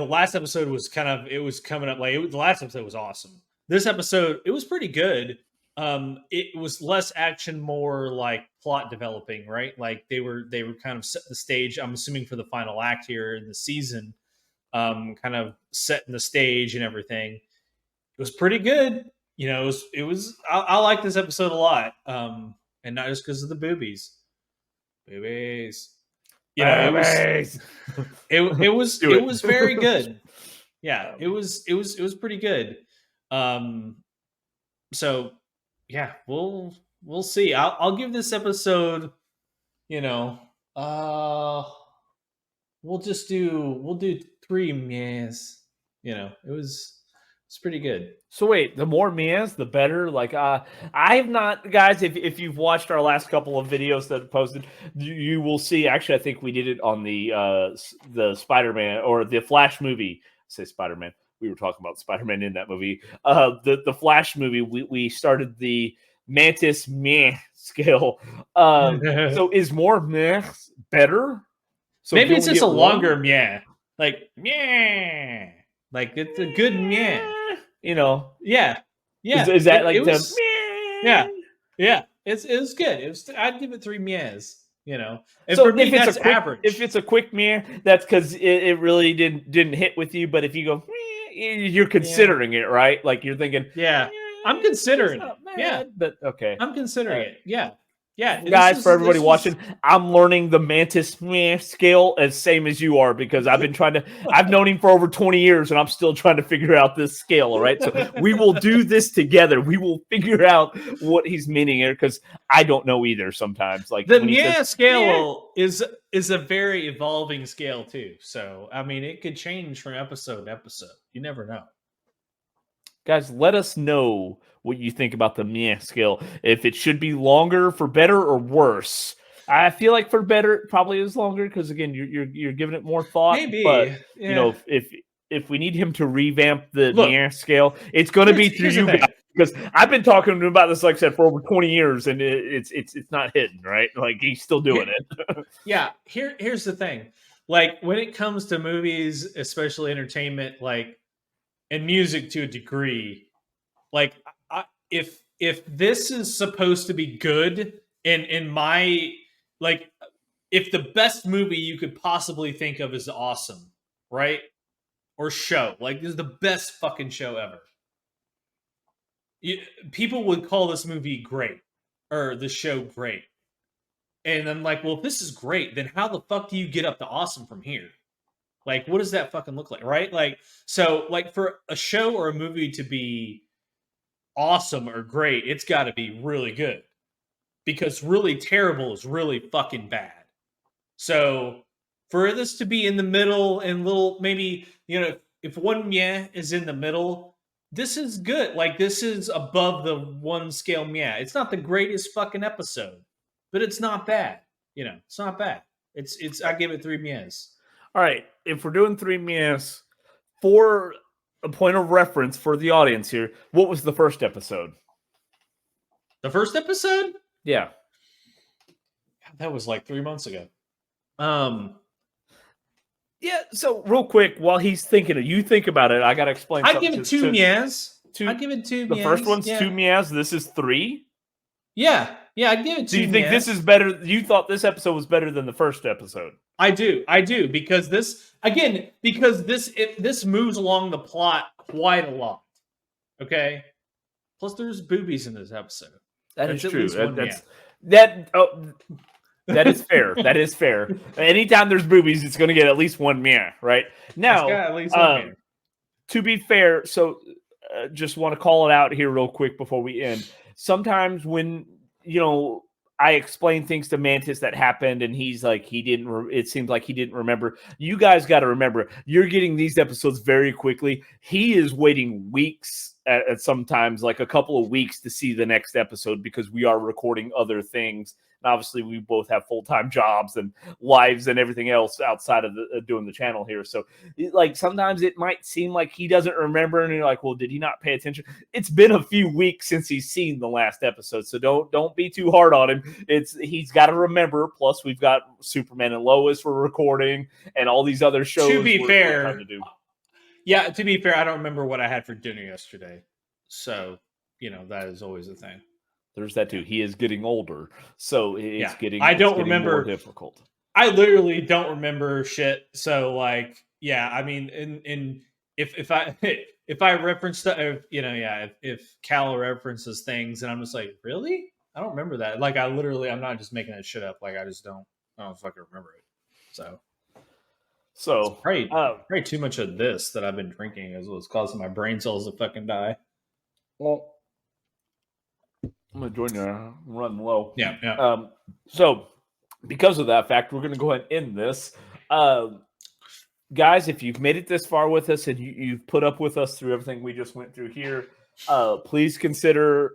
last episode was coming up the last episode was awesome. This episode, it was pretty good. It was less action, more like plot developing, right? Like they were kind of setting the stage, I'm assuming, for the final act here in the season, kind of setting the stage and everything. It was pretty good. I like this episode a lot. And not just because of the boobies. It was very good. Yeah, it was pretty good. So yeah, we'll see. I'll give this episode, we'll do 3 mehs. It was It's pretty good. So wait, the more meows, the better. Like, I have not, guys. If you've watched our last couple of videos that I posted, you will see. Actually, I think we did it on the Spider-Man or the Flash movie. I say Spider-Man. We were talking about Spider-Man in that movie. The Flash movie. We started the Mantis meh scale. So is more meh better? So maybe it's just a longer one? meh, like meh, like it's a good meh. You know, yeah. Is that like it was, yeah. It was good. It was. I'd give it 3 mehs. You know, and so for me, if it's that's a quick, average. If it's a quick meh, that's because it really didn't hit with you. But if you go, you're considering it, right? Like you're thinking, yeah, I'm considering it. Yeah, but okay, I'm considering it. Yeah. Guys, for everybody watching, I'm learning the Mantis meh scale as same as you are because I've been trying to. I've known him for over 20 years, and I'm still trying to figure out this scale. All right, so we will do this together. We will figure out what he's meaning here because I don't know either. Sometimes, like the when he meh says, scale is a very evolving scale too. So I mean, it could change from episode to episode. You never know. Guys, let us know what you think about the meh scale. If it should be longer for better or worse. I feel like for better, it probably is longer because again, you're giving it more thought. Maybe, but yeah. you know, if we need him to revamp the meh scale, it's going to be through you guys because I've been talking to him about this, like I said, for over 20 years, and it's not hidden, right? Like he's still doing it. Yeah, here's the thing. Like when it comes to movies, especially entertainment, like and music to a degree, like if this is supposed to be good in my like if the best movie you could possibly think of is awesome, right? Or show, like this is the best fucking show ever. People would call this movie great or the show great. And I'm like, well, if this is great, then how the fuck do you get up to awesome from here? Like, what does that fucking look like, right? Like, so, like, for a show or a movie to be awesome or great, it's got to be really good. Because really terrible is really fucking bad. So, for this to be in the middle and little, maybe, you know, if one meh is in the middle, this is good. Like, this is above the one scale meh. It's not the greatest fucking episode, but it's not bad. You know, it's not bad. I give it 3 mehs. All right, if we're doing 3 mehs, for a point of reference for the audience here, what was the first episode? The first episode? Yeah. That was like 3 months ago. Yeah, so real quick, while he's thinking it, you think about it, I got to explain something. I give it 2 mehs. I give it 2 The mehs. first one's 2 mehs, this is 3? Yeah, I'd give it 2 Do you think this is better? You thought this episode was better than the first episode? I do, because this moves along the plot quite a lot. Okay, plus there's boobies in this episode. That is true. That is fair. That is fair. Anytime there's boobies, it's going to get at least 1 meh, right? Now, at least 1 meh. To be fair, so just want to call it out here real quick before we end. Sometimes when, you know, I explain things to Mantis that happened and he's like, it seems like he didn't remember. You guys got to remember, you're getting these episodes very quickly. He is waiting weeks at sometimes like a couple of weeks to see the next episode because we are recording other things. And obviously we both have full-time jobs and lives and everything else outside of doing the channel here. So like sometimes it might seem like he doesn't remember and you're like, well, did he not pay attention? It's been a few weeks since he's seen the last episode. So don't be too hard on him. He's got to remember. Plus we've got Superman and Lois we're recording and all these other shows. To be fair, trying to do. Yeah, to be fair, I don't remember what I had for dinner yesterday. So, you know, that is always a thing. There's that too. He is getting older, so it's getting. I don't remember remember. More difficult. I literally don't remember shit. So, like, yeah, I mean, if I reference stuff, you know, yeah, if Cal references things, and I'm just like, really, I don't remember that. Like, I'm not just making that shit up. Like, I don't fucking remember it. So probably too much of this that I've been drinking is what's causing my brain cells to fucking die. Well, I'm gonna join you. I'm running low. Yeah. So because of that fact, we're gonna go ahead and end this. guys, if you've made it this far with us and you've put up with us through everything we just went through here, please consider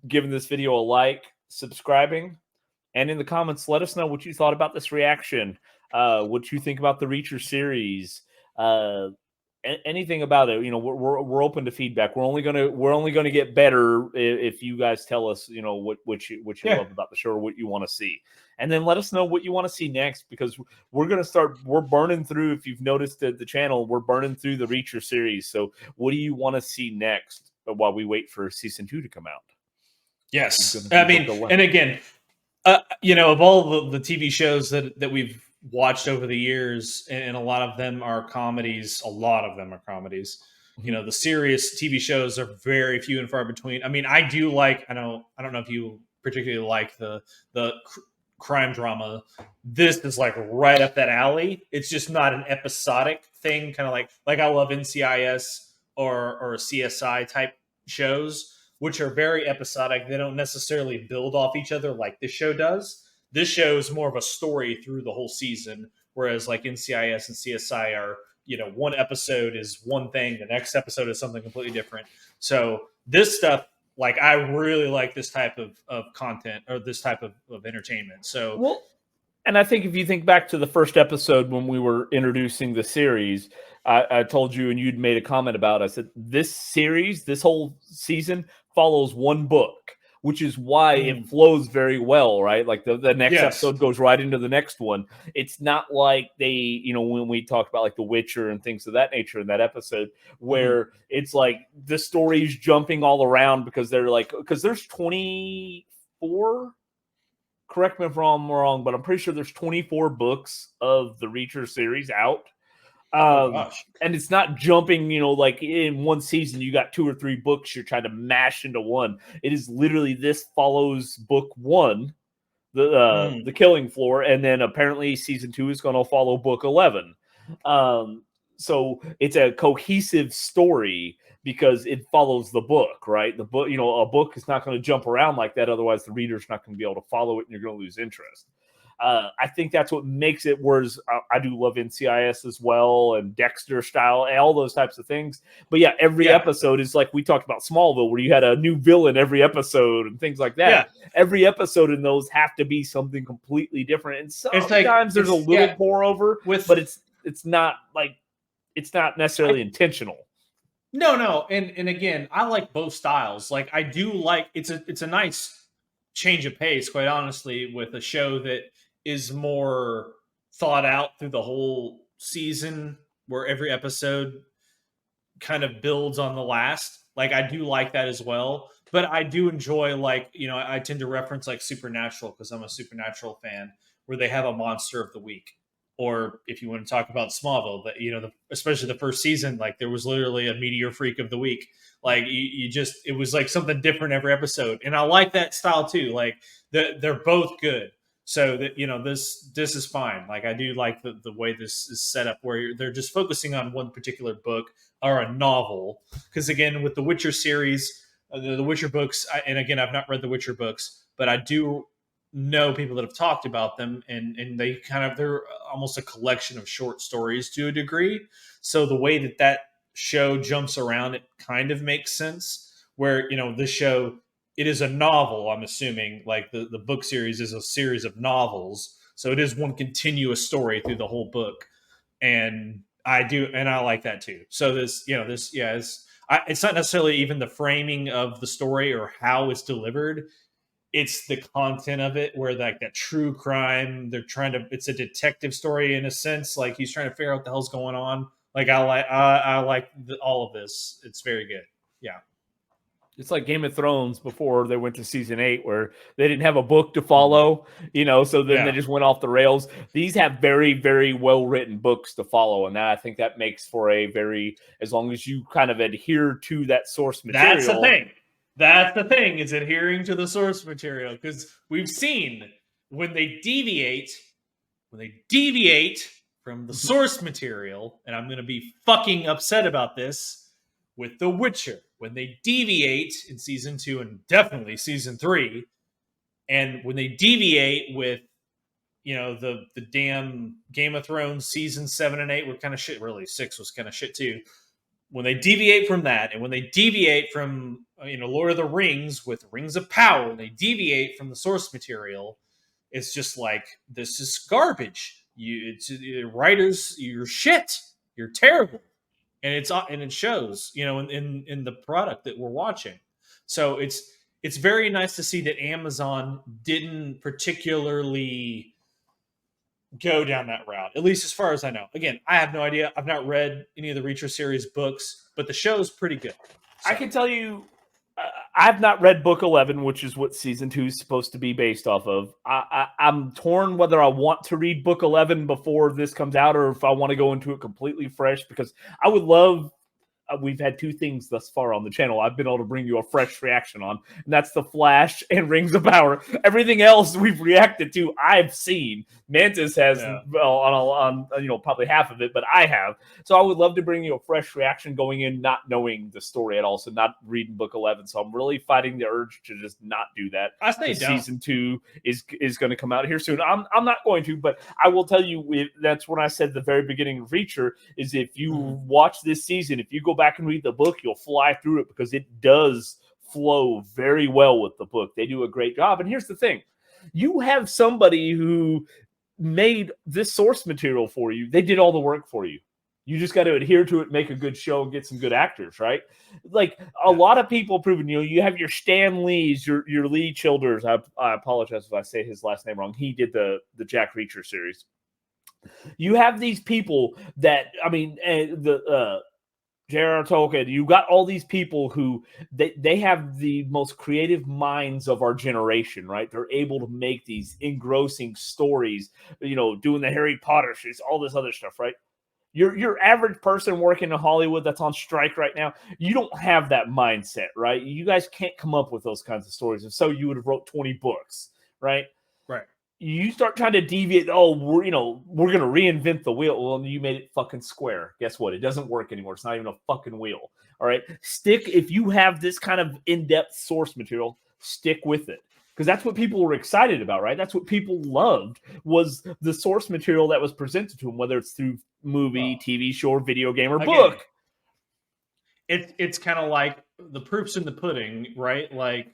giving this video a like, subscribing, and in the comments, let us know what you thought about this reaction, what you think about the Reacher series, anything about it. We're open to feedback. We're only gonna get better if you guys tell us, what you love about the show or what you want to see, and then let us know what you want to see next, because we're burning through. If you've noticed the channel, we're burning through the Reacher series. So what do you want to see next while we wait for season 2 to come out? Yes, I mean, and again, of all the TV shows that we've watched over the years, and a lot of them are comedies. The serious TV shows are very few and far between. I mean, I do like. I don't know if you particularly like the crime drama. This is like right up that alley. It's just not an episodic thing, kind of like I love NCIS or CSI type shows, which are very episodic. They don't necessarily build off each other like this show does. This show is more of a story through the whole season, whereas like NCIS and CSI are, one episode is one thing, the next episode is something completely different. So this stuff, like, I really like this type of content, or this type of entertainment. So, and I think if you think back to the first episode when we were introducing the series, I told you, and you'd made a comment about it. I said, this series, this whole season follows one book, which is why it flows very well, right? Like the next episode goes right into the next one. It's not like they, when we talk about like The Witcher and things of that nature in that episode, where it's like the story's jumping all around because there's 24. Correct me if I'm wrong, but I'm pretty sure there's 24 books of the Reacher series out. And it's not jumping, like in one season you got 2 or 3 books you're trying to mash into one. It is literally, this follows book 1, the Killing Floor, and then apparently season 2 is going to follow book 11. So it's a cohesive story because it follows the book, right? The book, a book is not going to jump around like that. Otherwise, the reader's not going to be able to follow it, and you're going to lose interest. I think that's what makes it. Whereas I do love NCIS as well, and Dexter style, and all those types of things. But yeah, every episode is like we talked about Smallville, where you had a new villain every episode and things like that. Yeah. Every episode in those have to be something completely different. And sometimes there's a little pour over, but it's not necessarily intentional. No, and again, I like both styles. Like, I do like it's a nice change of pace, quite honestly, with a show that is more thought out through the whole season, where every episode kind of builds on the last. Like, I do like that as well, but I do enjoy, like, I tend to reference like Supernatural because I'm a Supernatural fan, where they have a monster of the week. Or if you want to talk about Smallville, that especially the first season, like there was literally a meteor freak of the week. Like it was like something different every episode, and I like that style too. Like they're both good, so that this is fine. Like, I do like the way this is set up, where they're just focusing on one particular book or a novel. Because again, with the Witcher series, the Witcher books, and again, I've not read the Witcher books, but I do know people that have talked about them, and they're almost a collection of short stories to a degree. So the way that show jumps around, it kind of makes sense, where this show, it is a novel. I'm assuming like the book series is a series of novels, so it is one continuous story through the whole book, and I like that too. So it's not necessarily even the framing of the story or how it's delivered. It's the content of it, where like that true crime, it's a detective story in a sense. Like, he's trying to figure out what the hell's going on. Like, I like all of this. It's very good. Yeah. It's like Game of Thrones before they went to season 8, where they didn't have a book to follow, so then they just went off the rails. These have very, very well-written books to follow, and I think that makes for as long as you kind of adhere to that source material. That's the thing. That's the thing, is adhering to the source material, because we've seen when they deviate from the source material, and I'm going to be fucking upset about this with The Witcher, when they deviate in season 2 and definitely season 3, and when they deviate with the damn Game of Thrones season 7 and 8 were kind of shit. Really, 6 was kind of shit too. When they deviate from that, and when they deviate from Lord of the Rings with Rings of Power, and they deviate from the source material, it's just like, this is garbage. Writers, you're shit. You're terrible, and it shows, in the product that we're watching. So it's very nice to see that Amazon didn't particularly go down that route, at least as far as I know. Again, I have no idea. I've not read any of the Reacher series books, but the show's pretty good. So. I can tell you, I've not read book 11, which is what season 2 is supposed to be based off of. I'm torn whether I want to read book 11 before this comes out, or if I want to go into it completely fresh, because I would love. We've had 2 things thus far on the channel I've been able to bring you a fresh reaction on, and that's The Flash and Rings of Power. Everything else we've reacted to, I've seen. Mantis has, on probably half of it, but I have. So I would love to bring you a fresh reaction going in, not knowing the story at all, so not reading book 11. So I'm really fighting the urge to just not do that. I say season 2 is going to come out here soon. I'm not going to, but I will tell you, that's when I said at the very beginning of Reacher, is if you watch this season, if you go back and read the book, you'll fly through it, because it does flow very well with the book. They do a great job. And here's the thing. You have somebody who made this source material for you. They did all the work for you. You just got to adhere to it, make a good show, and get some good actors, right? Like a lot of people proven, you have your Stan Lees, your Lee Childers. I apologize if I say his last name wrong. He did the Jack Reacher series. You have these people that, J.R.R. Tolkien, you got all these people who they have the most creative minds of our generation, right? They're able to make these engrossing stories, doing the Harry Potter series, all this other stuff, right? Your average person working in Hollywood that's on strike right now, you don't have that mindset, right? You guys can't come up with those kinds of stories. If so, you would have wrote 20 books, right? Right. You start trying to deviate. Oh, we're going to reinvent the wheel. Well, you made it fucking square. Guess what? It doesn't work anymore. It's not even a fucking wheel. All right. If you have this kind of in-depth source material, stick with it. Because that's what people were excited about, right? That's what people loved, was the source material that was presented to them, whether it's through movie, TV show, or video game, or book. It's kind of like the proof's in the pudding, right? Like,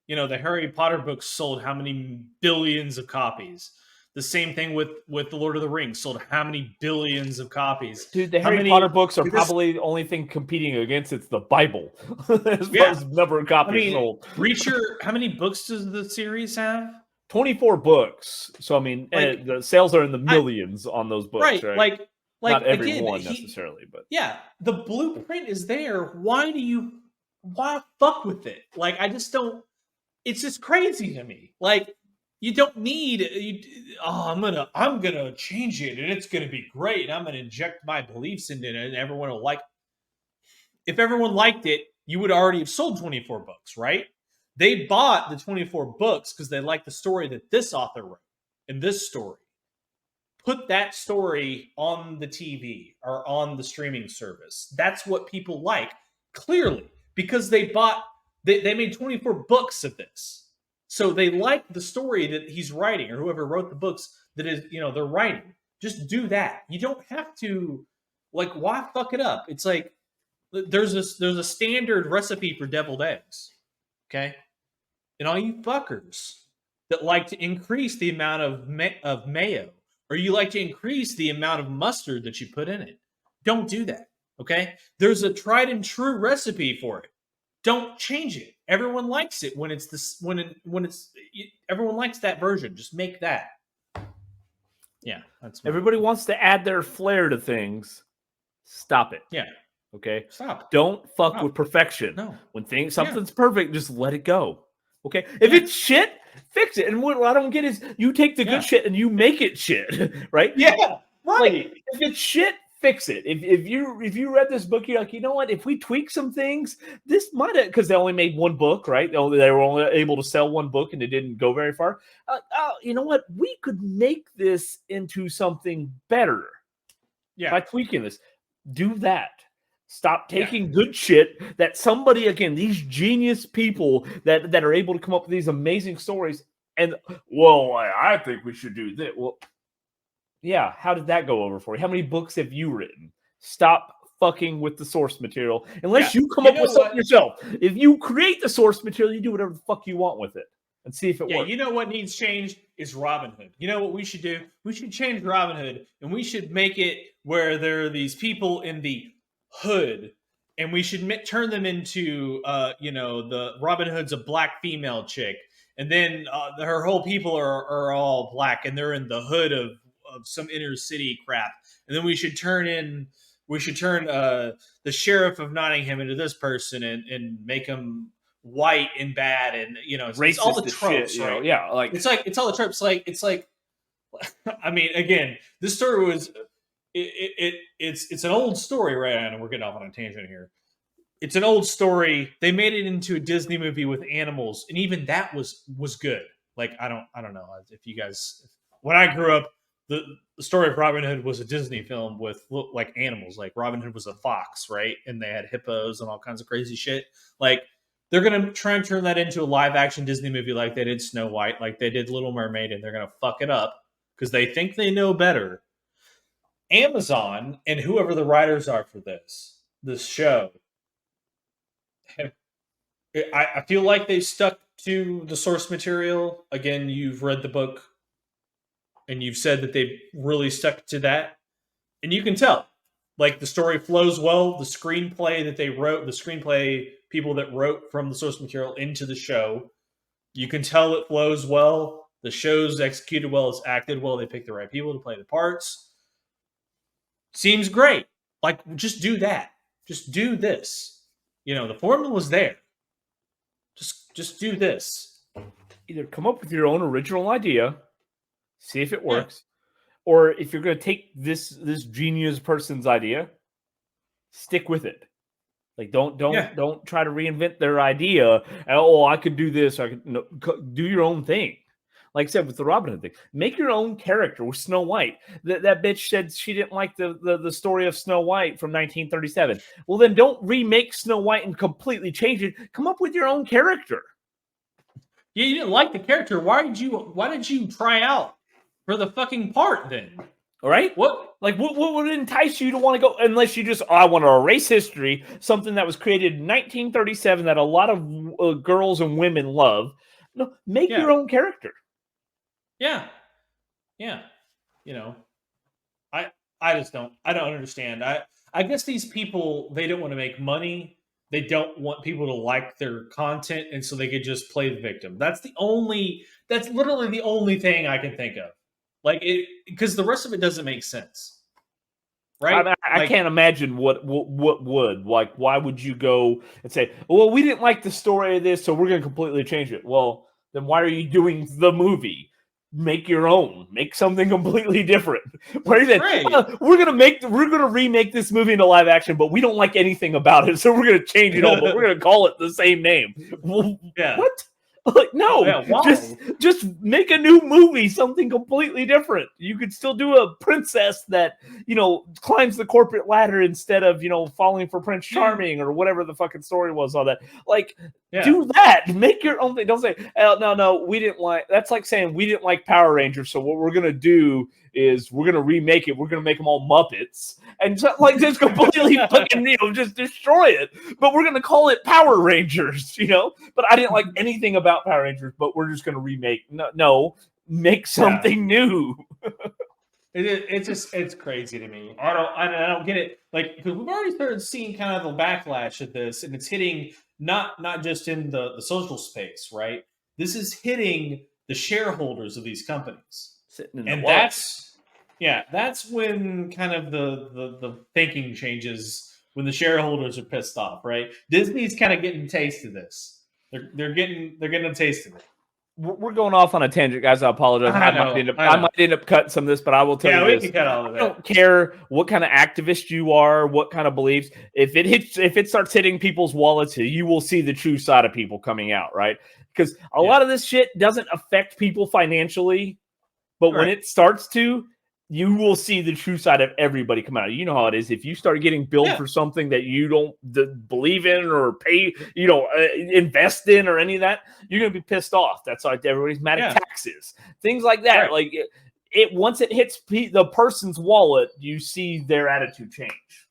the Harry Potter books sold how many billions of copies? The same thing with the Lord of the Rings, sold how many billions of copies? Dude, the Harry Potter books are probably the only thing competing against it's the Bible as far as number of copies sold. Reacher, how many books does the series have? 24 books. So the sales are in the millions on those books, right? Like not every again, one necessarily, but the blueprint is there. Why fuck with it? Like, I just don't. It's just crazy to me. Like, you don't need. I'm gonna change it, and it's gonna be great. And I'm gonna inject my beliefs into it, and everyone will like. If everyone liked it, you would already have sold 24 books, right? They bought the 24 books because they liked the story that this author wrote in this story. Put that story on the TV or on the streaming service. That's what people like, clearly, because they bought. They made 24 books of this. So they like the story that he's writing, or whoever wrote the books that is, they're writing. Just do that. You don't have to, why fuck it up? It's like, there's a standard recipe for deviled eggs. Okay? And all you fuckers that like to increase the amount of mayo, or you like to increase the amount of mustard that you put in it, don't do that. Okay? There's a tried and true recipe for it. Don't change it. Everyone likes it when it's this. Everyone likes that version. Just make that. Yeah, that's. Everybody wants to add their flair to things. Stop it. Yeah. Okay. Stop. Don't fuck with perfection. No. When something's perfect, just let it go. Okay. If it's shit, fix it. And what I don't get is you take the good shit and you make it shit, right? Yeah. Right. If it's shit, fix it. If you read this book, you're like, you know what? If we tweak some things, this might have, because they only made one book, right? They were only able to sell one book, and it didn't go very far. You know what? We could make this into something better. Yeah. By tweaking this, do that. Stop taking good shit that somebody, again, these genius people that are able to come up with these amazing stories, And well, I think we should do this. Well, yeah. How did that go over for you? How many books have you written? Stop fucking with the source material unless you come up with something yourself. If you create the source material, you do whatever the fuck you want with it and see if it works. You know what needs changed is Robin Hood. You know what we should do? We should change Robin Hood, and we should make it where there are these people in the hood, and we should turn them into, the Robin Hood's a black female chick, and then her whole people are all black, and they're in the hood of some inner city crap, and then we should turn the sheriff of Nottingham into this person and make him white and bad, and it's all the tropes, shit, right? Yeah, like it's all the tropes. It's like I mean, again, this story was it's an old story, right? And we're getting off on a tangent here. It's an old story. They made it into a Disney movie with animals, and even that was good. Like I don't know if you guys. When I grew up, the story of Robin Hood was a Disney film with like animals. Like Robin Hood was a fox, right? And they had hippos and all kinds of crazy shit. Like they're gonna try and turn that into a live action Disney movie, like they did Snow White, like they did Little Mermaid, and they're gonna fuck it up because they think they know better. Amazon and whoever the writers are for this show, I feel like they stuck to the source material. Again, you've read the book, and you've said that they've really stuck to that, and you can tell. Like the story flows well. The screenplay that they wrote, the screenplay people that wrote from the source material into the show, you can tell it flows well. The show's executed well. It's acted well. They picked the right people to play the parts. Seems great. Like, just do that. Just do this. The formula's there. Just do this. Either come up with your own original idea, see if it works, or if you're going to take this genius person's idea, stick with it. Like don't try to reinvent their idea. Oh, I could do this. I could do your own thing. Like I said with the Robin Hood thing, make your own character with Snow White. That bitch said she didn't like the story of Snow White from 1937. Well, then don't remake Snow White and completely change it. Come up with your own character. Yeah, you didn't like the character. Why did you try out for the fucking part then? All right. What would entice you to want to go unless you just I want to erase history, something that was created in 1937 that a lot of girls and women love. No, make your own character. Yeah. I just don't understand. I guess these people, they don't want to make money. They don't want people to like their content, and so they could just play the victim. That's literally the only thing I can think of. Like because the rest of it doesn't make sense. Right? I can't imagine what would. Like, why would you go and say, well, we didn't like the story of this, so we're going to completely change it. Well, then why are you doing the movie? Make your own. Make something completely different. Where you saying, we're gonna remake this movie into live action, but we don't like anything about it, so we're gonna change it all, but we're gonna call it the same name. What? Like, no, just make a new movie, something completely different. You could still do a princess that, climbs the corporate ladder instead of, falling for Prince Charming or whatever the fucking story was on that. Like, do that. Make your own thing. Don't say, no, we didn't like, that's like saying we didn't like Power Rangers, so what we're going to do is we're going to remake it. We're going to make them all Muppets and just completely fucking, just destroy it. But we're going to call it Power Rangers, But I didn't like anything about Power Rangers, but we're just going to remake. No, make something new. It's crazy to me. I don't get it. Like, because we've already started seeing kind of the backlash of this, and it's hitting not just in the social space, right? This is hitting the shareholders of these companies. And that's when kind of the thinking changes, when the shareholders are pissed off, right? Disney's kind of getting a taste of this. They're getting a taste of it. We're going off on a tangent, guys. I apologize. I might end up cutting some of this, but I will tell you this. We can cut all of that. I don't care what kind of activist you are, what kind of beliefs. If it starts hitting people's wallets, you will see the true side of people coming out, right? Because a lot of this shit doesn't affect people financially, but when it starts to, you will see the true side of everybody come out. You know how it is. If you start getting billed for something that you don't believe in or pay, invest in or any of that, you're going to be pissed off. That's why everybody's mad at taxes, things like that. Right. Like it once it hits the person's wallet, you see their attitude change.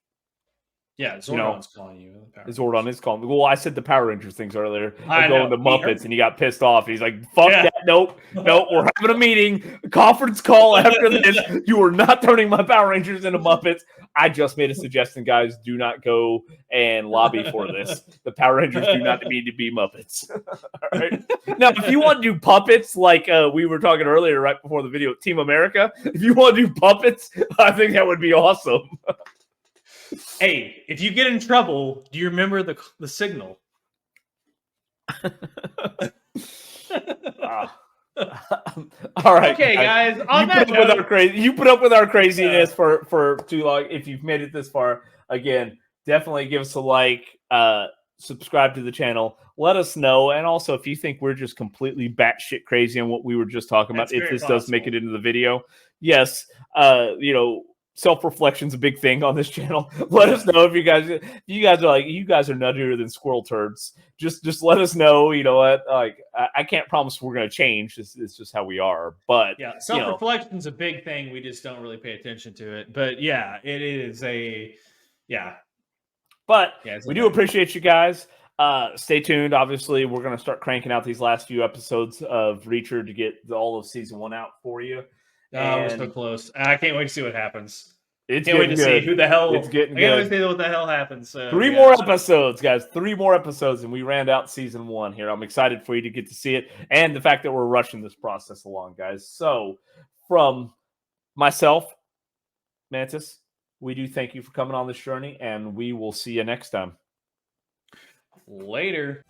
Yeah, Zordon's calling you. Zordon is calling me. Well, I said the Power Rangers things earlier. I Going know. to He heard Muppets, me. and he got pissed off. He's like, "Fuck that! Nope. We're having a meeting, a conference call after this. You are not turning my Power Rangers into Muppets." I just made a suggestion, guys. Do not go and lobby for this. The Power Rangers do not need to be Muppets. All right. Now, if you want to do puppets, like we were talking earlier, right before the video, Team America. If you want to do puppets, I think that would be awesome. Hey, if you get in trouble, do you remember the signal? All right, okay, guys. You put up with our craziness for too long. If you've made it this far, again, definitely give us a like. Subscribe to the channel. Let us know, and also if you think we're just completely batshit crazy on what we were just talking about, if this does make it into the video, yes, self-reflection's a big thing on this channel. Let us know if you guys are like, you guys are nuttier than squirrel turds. Just let us know. You know what? Like, I can't promise we're going to change. It's just how we are. But yeah, self-reflection's a big thing. We just don't really pay attention to it. But yeah, it is But we do appreciate you guys. Stay tuned. Obviously, we're going to start cranking out these last few episodes of Reacher to get all of season 1 out for you. We're so close. I can't wait to see what happens. It's can't wait to see who the hell. It's getting I can't wait to see what the hell happens. 3 more episodes, guys. 3 more episodes, and we round out season 1 here. I'm excited for you to get to see it, and the fact that we're rushing this process along, guys. So, from myself, Mantis, we do thank you for coming on this journey, and we will see you next time. Later.